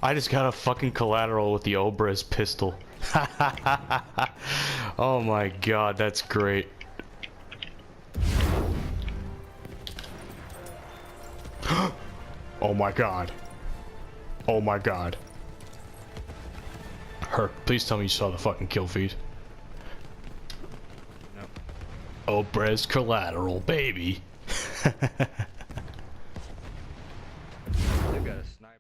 I just got a fucking collateral with the Obrez pistol. Oh my god, that's great. Oh my god. Oh my god. Herc, please tell me you saw the fucking kill feed. No. Obrez Collateral, baby. They've got a sniper.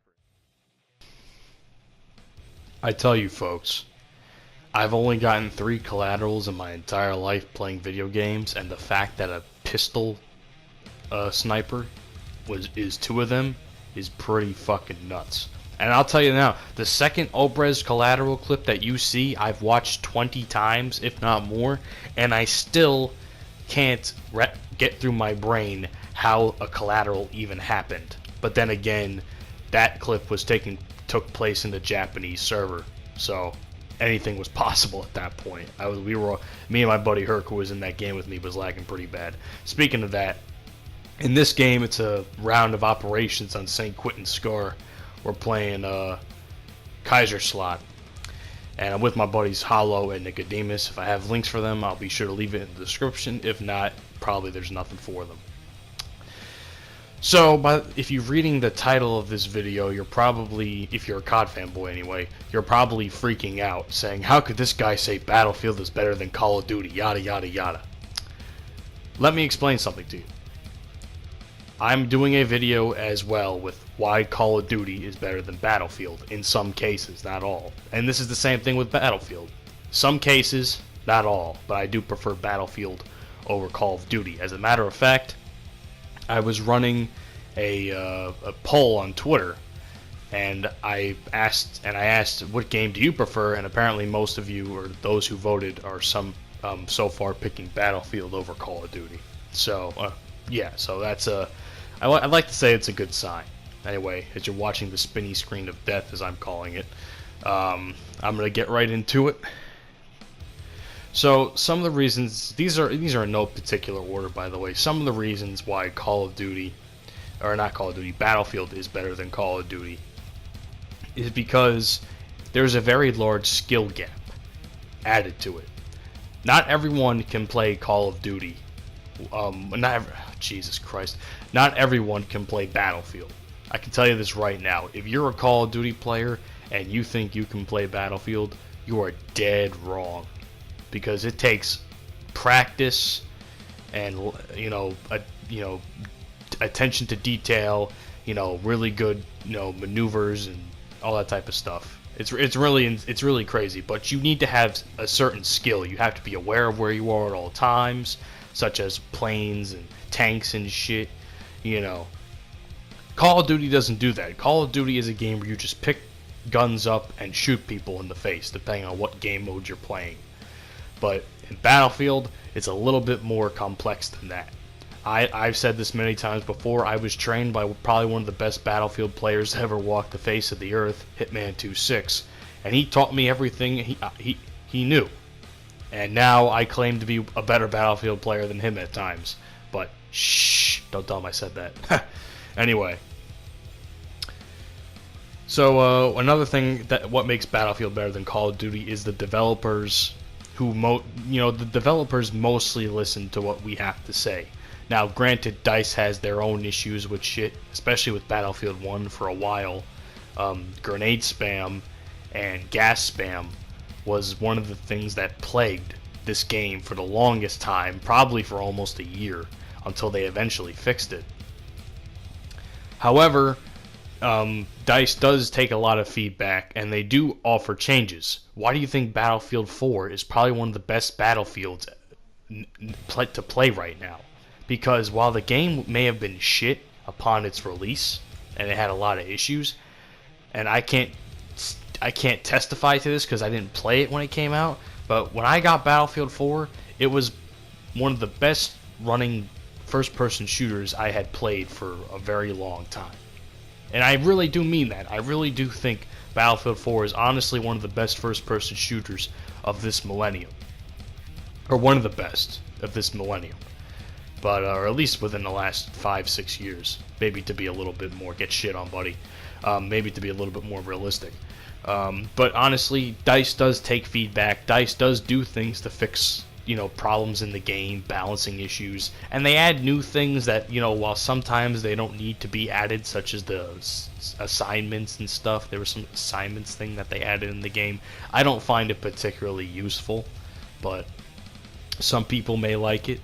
I tell you folks, I've only gotten 3 collaterals in my entire life playing video games, and the fact that a pistol sniper is 2 of them is pretty fucking nuts. And I'll tell you now, the second Obrez Collateral clip that you see, I've watched 20 times, if not more, and I still can't get through my brain how a collateral even happened. But then again, that clip took place in the Japanese server, so anything was possible at that point. Me and my buddy Herc, who was in that game with me, was lagging pretty bad. Speaking of that, in this game, it's a round of operations on St. Quentin Scar. We're playing Kaiser Slot, and I'm with my buddies Hollow and Nicodemus. If I have links for them, I'll be sure to leave it in the description. If not, probably there's nothing for them. So, if you're reading the title of this video, you're probably, if you're a COD fanboy anyway, you're probably freaking out, saying, how could this guy say Battlefield is better than Call of Duty, yada yada yada. Let me explain something to you. I'm doing a video as well with why Call of Duty is better than Battlefield, in some cases, not all. And this is the same thing with Battlefield. Some cases, not all, but I do prefer Battlefield over Call of Duty. As a matter of fact, I was running a poll on Twitter, and I asked what game do you prefer, and apparently most of you, or those who voted, are so far picking Battlefield over Call of Duty. So yeah, so that's I'd like to say it's a good sign. Anyway, as you're watching the spinny screen of death, as I'm calling it, I'm gonna get right into it. So some of the reasons, these are in no particular order, by the way. Some of the reasons why Call of Duty, or not Call of Duty, Battlefield is better than Call of Duty is because there's a very large skill gap added to it. Not everyone can play Call of Duty. Jesus Christ. Not everyone can play Battlefield. I can tell you this right now. If you're a Call of Duty player and you think you can play Battlefield, you are dead wrong. Because it takes practice and attention to detail, really good maneuvers and all that type of stuff. It's really crazy, but you need to have a certain skill. You have to be aware of where you are at all times, such as planes and tanks and shit. Call of Duty doesn't do that. Call of Duty is a game where you just pick guns up and shoot people in the face, depending on what game mode you're playing. But in Battlefield, it's a little bit more complex than that. I've said this many times before. I was trained by probably one of the best Battlefield players to ever walk the face of the earth, Hitman 2.6, and he taught me everything he knew. And now I claim to be a better Battlefield player than him at times. But shh, don't tell him I said that. Anyway. So another thing what makes Battlefield better than Call of Duty is the developers the developers mostly listen to what we have to say. Now, granted, DICE has their own issues with shit, especially with Battlefield 1 for a while. Grenade spam and gas spam was one of the things that plagued this game for the longest time, probably for almost a year, until they eventually fixed it. However, DICE does take a lot of feedback, and they do offer changes. Why do you think Battlefield 4 is probably one of the best Battlefields to play right now? Because while the game may have been shit upon its release, and it had a lot of issues, and I can't testify to this because I didn't play it when it came out, but when I got Battlefield 4, it was one of the best running first-person shooters I had played for a very long time. And I really do mean that. I really do think Battlefield 4 is honestly one of the best first-person shooters of this millennium. Or one of the best of this millennium. But, or at least within the last 5-6 years. Maybe to be a little bit more. Get shit on, buddy. maybe to be a little bit more realistic. But honestly, DICE does take feedback. DICE does do things to fix, problems in the game, balancing issues, and they add new things that, while sometimes they don't need to be added, such as the assignments and stuff. There was some assignments thing that they added in the game. I don't find it particularly useful, but some people may like it.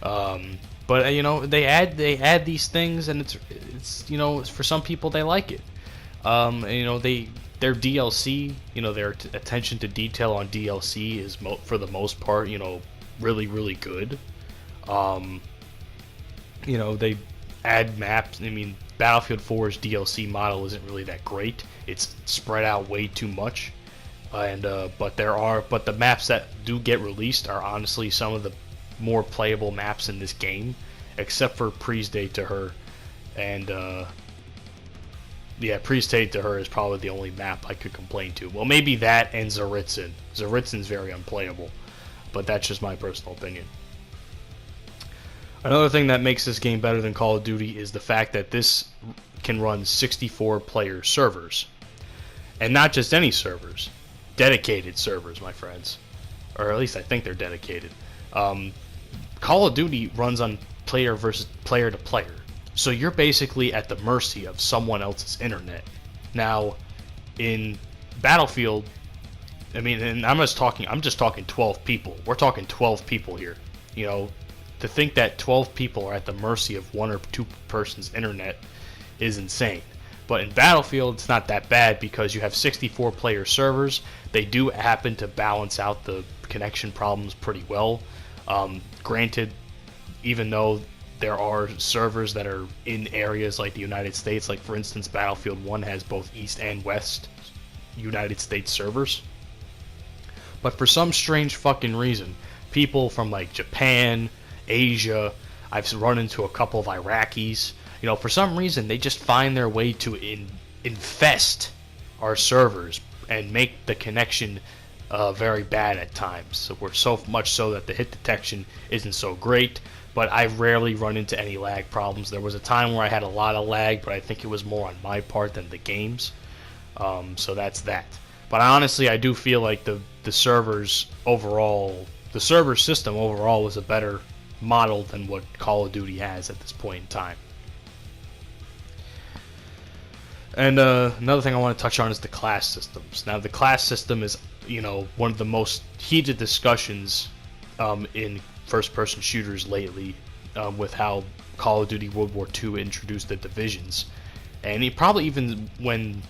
But they add these things, and it's for some people they like it. Their DLC, their attention to detail on DLC is for the most part, really, really good. They add maps. I mean, Battlefield 4's DLC model isn't really that great. It's spread out way too much, but the maps that do get released are honestly some of the more playable maps in this game, except for Priestade to Her, and Priestade to Her is probably the only map I could complain to. Well, maybe that and Zaritzen. Zaritzen's very unplayable, but that's just my personal opinion. Another thing that makes this game better than Call of Duty is the fact that this can run 64-player servers. And not just any servers. Dedicated servers, my friends. Or at least I think they're dedicated. Call of Duty runs on player versus player to player. So you're basically at the mercy of someone else's internet. Now, in Battlefield, and I'm just talking 12 people. We're talking 12 people here. To think that 12 people are at the mercy of one or two persons' internet is insane. But in Battlefield, it's not that bad because you have 64-player servers. They do happen to balance out the connection problems pretty well. Granted, even though there are servers that are in areas like the United States, like for instance, Battlefield 1 has both East and West United States servers. But for some strange fucking reason, people from like Japan, Asia, I've run into a couple of Iraqis, for some reason they just find their way to infest our servers and make the connection very bad at times. So we're so much so that the hit detection isn't so great, but I rarely run into any lag problems. There was a time where I had a lot of lag, but I think it was more on my part than the game's. So that's that. But honestly, I do feel like the servers overall, the server system overall was a better model than what Call of Duty has at this point in time. And another thing I want to touch on is the class systems. Now, the class system is, one of the most heated discussions in first-person shooters lately, with how Call of Duty World War II introduced the divisions. And it probably even when,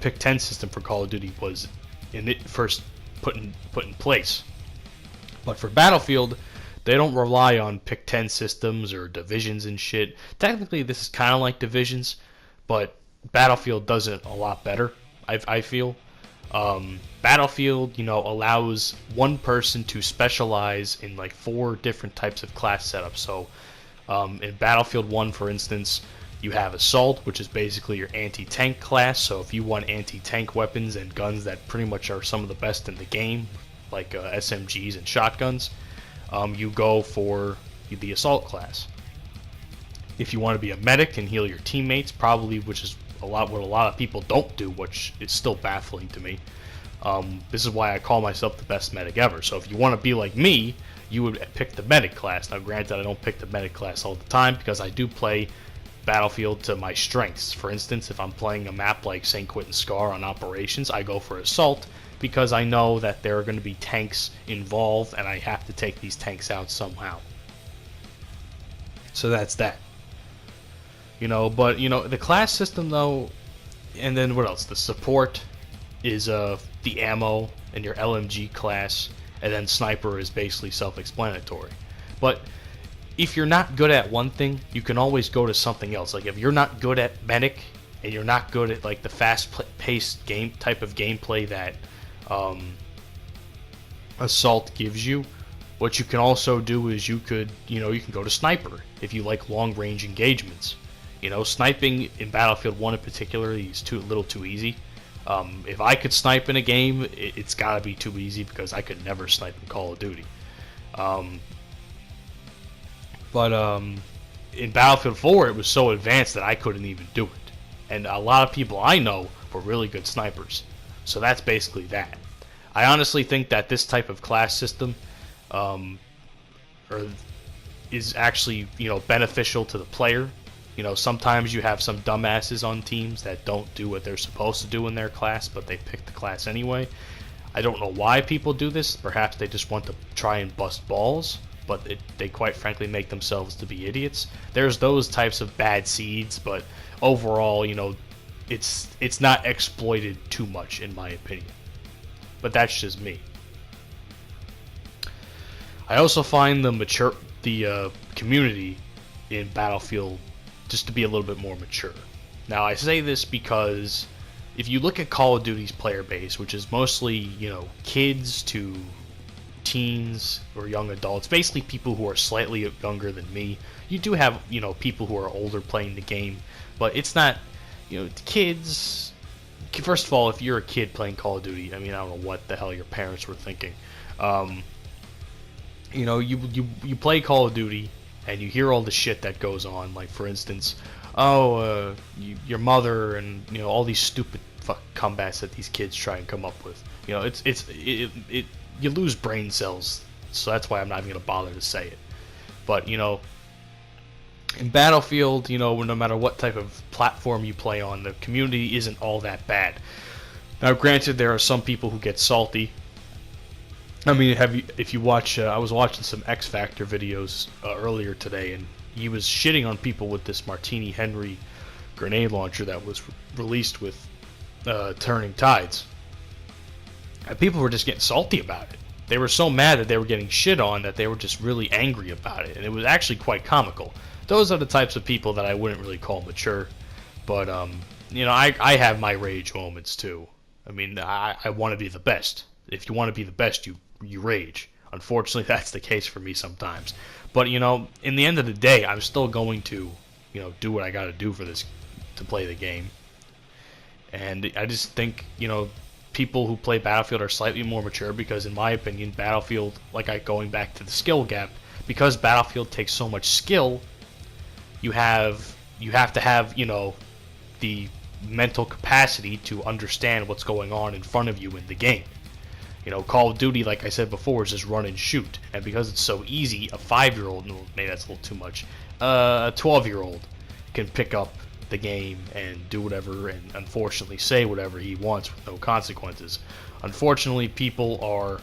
Pick 10 system for Call of Duty was first put in place. But for Battlefield, they don't rely on Pick 10 systems or divisions and shit. Technically, this is kind of like divisions, but Battlefield does it a lot better, I feel. Battlefield, allows one person to specialize in like 4 different types of class setups. So, in Battlefield 1, for instance, you have Assault, which is basically your anti-tank class. So if you want anti-tank weapons and guns that pretty much are some of the best in the game, like SMGs and shotguns, you go for the Assault class. If you want to be a medic and heal your teammates, probably, which is what a lot of people don't do, which is still baffling to me. This is why I call myself the best medic ever. So if you want to be like me, you would pick the medic class. Now, granted, I don't pick the medic class all the time because I do play Battlefield to my strengths. For instance, if I'm playing a map like St. Quentin Scar on Operations, I go for Assault because I know that there are going to be tanks involved and I have to take these tanks out somehow. So that's that. But the class system though, and then what else? The support is the ammo and your LMG class, and then sniper is basically self-explanatory. But if you're not good at one thing, you can always go to something else. Like if you're not good at medic and you're not good at like the fast-paced game type of gameplay that Assault gives you, what you can also do is you can go to sniper if you like long-range engagements. Sniping in Battlefield 1 in particular is a little too easy. If I could snipe in a game, it's got to be too easy because I could never snipe in Call of Duty. But in Battlefield 4, it was so advanced that I couldn't even do it. and a lot of people I know were really good snipers. So that's basically that. I honestly think that this type of class system is actually, beneficial to the player. Sometimes you have some dumbasses on teams that don't do what they're supposed to do in their class, but they pick the class anyway. I don't know why people do this. Perhaps they just want to try and bust balls, but they quite frankly make themselves to be idiots. There's those types of bad seeds, but overall, it's not exploited too much in my opinion. But that's just me. I also find the community in Battlefield just to be a little bit more mature. Now I say this because if you look at Call of Duty's player base, which is mostly, kids to teens or young adults, basically people who are slightly younger than me. You do have, people who are older playing the game, but it's not, kids. First of all, if you're a kid playing Call of Duty, I don't know what the hell your parents were thinking. You play Call of Duty and you hear all the shit that goes on, like for instance, your mother and all these stupid comebacks that these kids try and come up with. You lose brain cells, so that's why I'm not even gonna bother to say it. But in Battlefield, no matter what type of platform you play on, the community isn't all that bad. Now, granted, there are some people who get salty. If you watch, I was watching some X Factor videos earlier today, and he was shitting on people with this Martini Henry grenade launcher that was released with Turning Tides. And people were just getting salty about it. They were so mad that they were getting shit on that they were just really angry about it, and it was actually quite comical. Those are the types of people that I wouldn't really call mature, but I have my rage moments too. I want to be the best. If you want to be the best, you rage. Unfortunately, that's the case for me sometimes. But in the end of the day, I'm still going to, do what I got to do for this to play the game. And I just think, people who play Battlefield are slightly more mature because, in my opinion, Battlefield, going back to the skill gap, because Battlefield takes so much skill, you have to have, the mental capacity to understand what's going on in front of you in the game. Call of Duty, like I said before, is just run and shoot. And because it's so easy, a 5-year-old, no, maybe that's a little too much, a 12-year-old can pick up the game and do whatever and unfortunately say whatever he wants with no consequences. Unfortunately, people are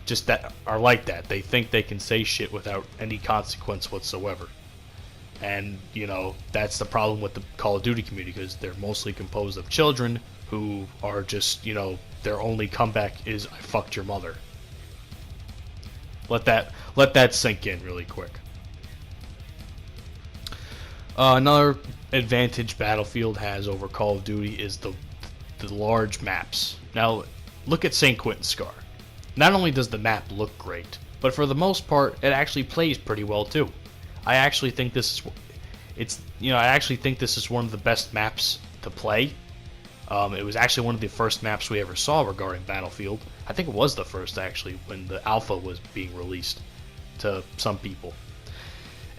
just like that. They think they can say shit without any consequence whatsoever. And, that's the problem with the Call of Duty community, because they're mostly composed of children who are just, their only comeback is, I fucked your mother. Let that sink in really quick. Another advantage Battlefield has over Call of Duty is the large maps. Now, look at St. Quentin Scar. Not only does the map look great, but for the most part, it actually plays pretty well too. I actually think this is one of the best maps to play. It was actually one of the first maps we ever saw regarding Battlefield. I think it was the first, actually, when the alpha was being released to some people.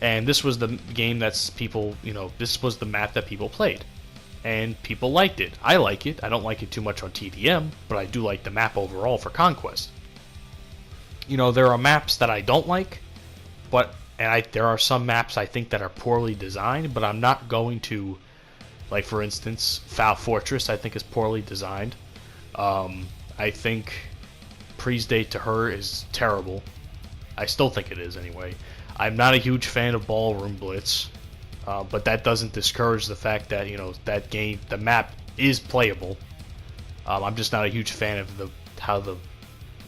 And this was the game that's this was the map that people played. And people liked it. I like it. I don't like it too much on TDM, but I do like the map overall for Conquest. There are maps that I don't like, there are some maps I think that are poorly designed, but I'm not going to, like for instance, Foul Fortress I think is poorly designed. I think Pre's Date to Her is terrible. I still think it is anyway. I'm not a huge fan of Ballroom Blitz, but that doesn't discourage the fact that that game, the map is playable. I'm just not a huge fan of how the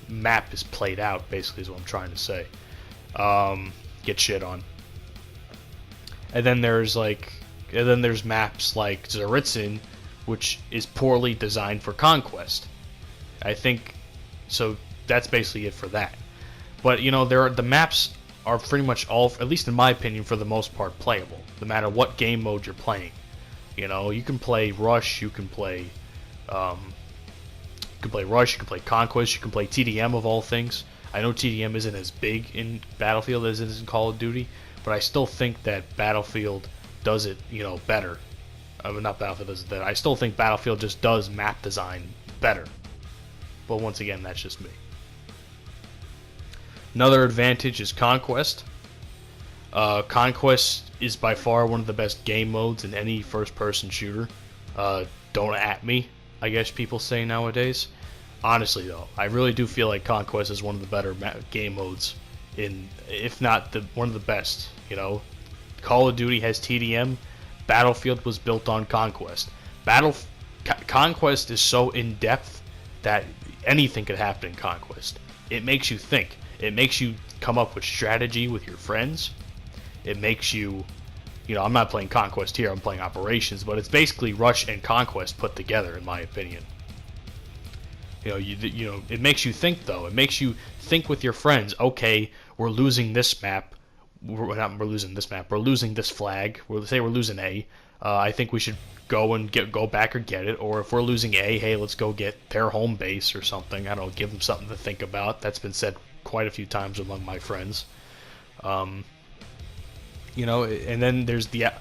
map is played out. Basically, is what I'm trying to say. Get shit on. And then there's maps like Zaritzen, which is poorly designed for Conquest. I think so. That's basically it for that. But the maps are pretty much all, at least in my opinion, for the most part, playable. No matter what game mode you're playing, you can play Rush, you can play Rush, you can play Conquest, you can play TDM of all things. I know TDM isn't as big in Battlefield as it is in Call of Duty, but I still think that Battlefield does it, better. Not Battlefield does it better. I still think Battlefield just does map design better. But once again, that's just me. Another advantage is Conquest. Conquest is by far one of the best game modes in any first-person shooter. Don't at me, I guess people say nowadays. Honestly, though, I really do feel like Conquest is one of the better game modes, if not one of the best. Call of Duty has TDM. Battlefield was built on Conquest. Conquest is so in depth that anything could happen in Conquest. It makes you think. It makes you come up with strategy with your friends. It makes you, I'm not playing Conquest here, I'm playing Operations, but it's basically Rush and Conquest put together, in my opinion. It makes you think, though. It makes you think with your friends. Okay, we're losing this map. We're losing this map. We're losing this flag. Say we're losing A. I think we should go back or get it. Or if we're losing A, hey, let's go get their home base or something. I don't know, give them something to think about. That's been said quite a few times among my friends. And then there's the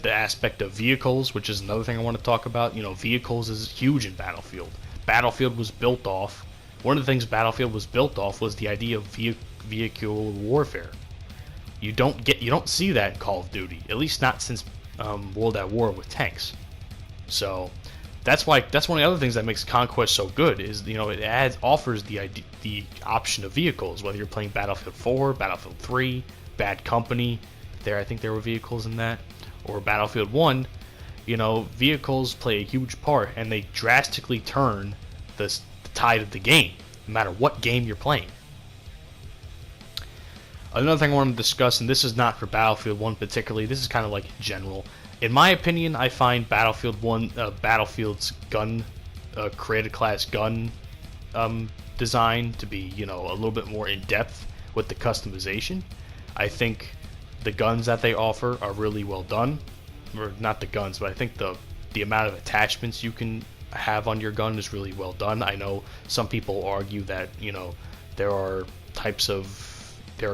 aspect of vehicles, which is another thing I want to talk about. Vehicles is huge in Battlefield. Battlefield was built off. One of the things Battlefield was built off was the idea of vehicular warfare. You don't see that in Call of Duty, at least not since World at War with tanks. So that's one of the other things that makes Conquest so good is it offers the option of vehicles, whether you're playing Battlefield 4, Battlefield 3, Bad Company. I think there were vehicles in that, or Battlefield 1. Vehicles play a huge part, and they drastically turn the tide of the game, no matter what game you're playing. Another thing I want to discuss, and this is not for Battlefield 1 particularly, this is kind of like in general. In my opinion, I find Battlefield's gun, created class gun design to be, a little bit more in depth with the customization. I think the guns that they offer are really well done. Or not the guns, but I think the amount of attachments you can have on your gun is really well done. I know some people argue that, there are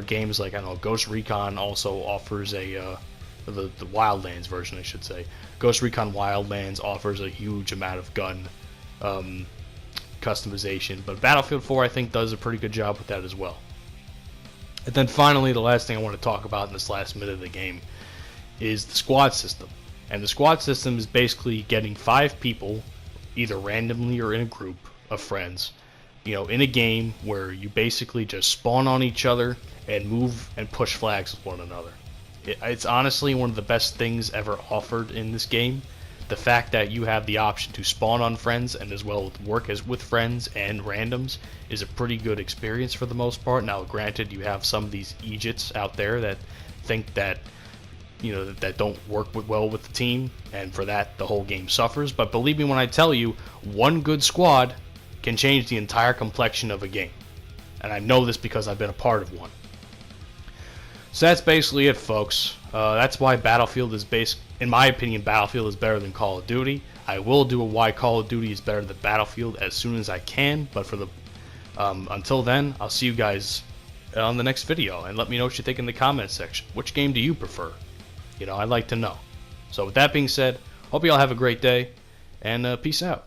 games like, Ghost Recon also offers the Wildlands version, I should say. Ghost Recon Wildlands offers a huge amount of gun customization, but Battlefield 4 I think does a pretty good job with that as well. And then finally, the last thing I want to talk about in this last minute of the game is the squad system. And the squad system is basically getting 5 people, either randomly or in a group of friends, in a game where you basically just spawn on each other and move and push flags with one another. It's honestly one of the best things ever offered in this game. The fact that you have the option to spawn on friends and as well work with friends and randoms is a pretty good experience for the most part. Now, granted, you have some of these Egypts out there that think that that don't work well with the team, and for that the whole game suffers. But believe me when I tell you, one good squad can change the entire complexion of a game, and I know this because I've been a part of one. So that's basically it, folks. That's why Battlefield is in my opinion, Battlefield is better than Call of Duty. I will do a why Call of Duty is better than Battlefield as soon as I can, but until then, I'll see you guys on the next video, and let me know what you think in the comments section. Which game do you prefer? I'd like to know. So with that being said, hope you all have a great day, and peace out.